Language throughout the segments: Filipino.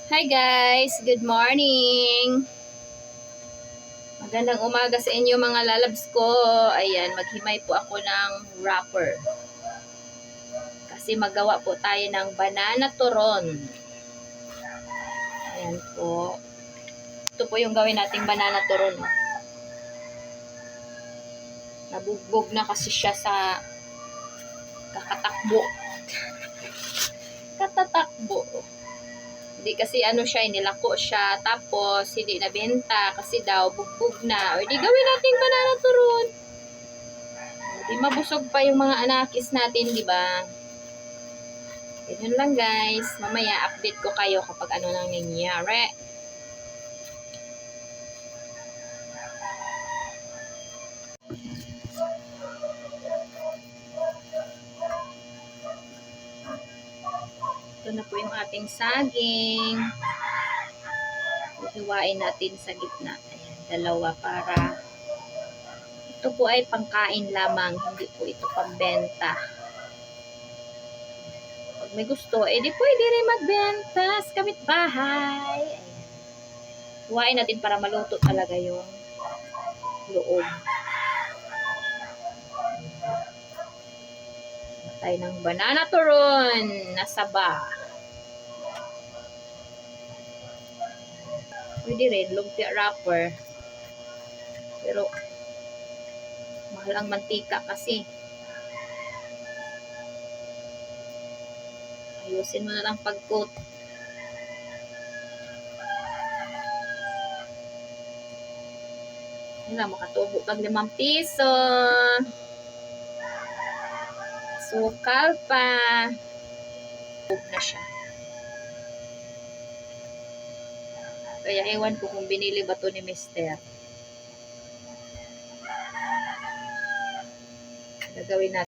Hi guys! Good morning! Magandang umaga sa inyo mga lalabs ko. Ayan, maghimay po ako ng wrapper. Kasi magawa po tayo ng banana turon. Ayan po. Ito po yung gawin nating banana turon. Nabugbog na kasi siya sa kakatakbo. Katatakbo. Hindi kasi siya, nilako siya. Tapos, hindi nabenta kasi daw bugbog na. O, di gawin nating banana turon. Di mabusog pa yung mga anakis natin, di ba? Ganyan lang guys. Mamaya update ko kayo kapag ano nang nangyayari. Ito na po yung ating saging. Hiwain natin sa gitna. Ayan, dalawa para ito po ay pangkain lamang. Hindi po ito pambenta. Pag may gusto, di pwede rin magbenta sa kapitbahay. Ayan. Hiwain natin para maluto talaga yung loob. Tayo ng banana turon na saba. Pwede rin, lumpia wrapper. Pero, mahal ang mantika kasi. Ayusin mo na lang pag-coat. Yan lang, makatubo kag 5 piso. Sukal pa. Huwag na siya. Kaya ewan ko kung binili ba to ni Mister. Gagawin natin.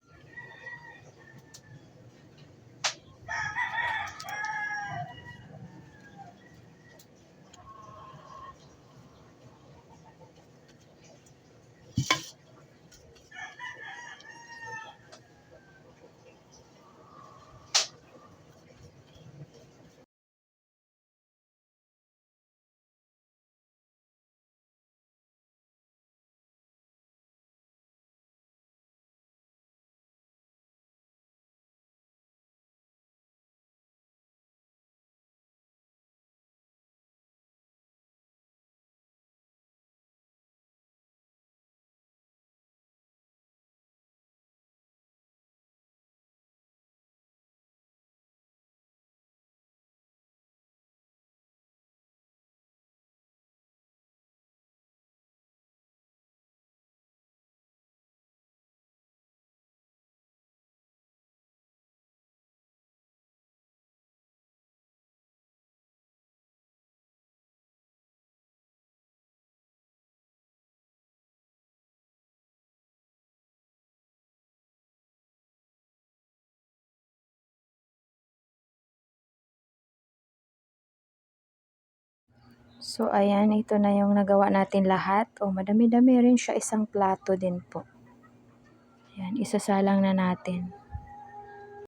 So, ayan, ito na yung nagawa natin lahat. O, madami-dami rin siya. Isang plato din po. Ayan, isasalang na natin.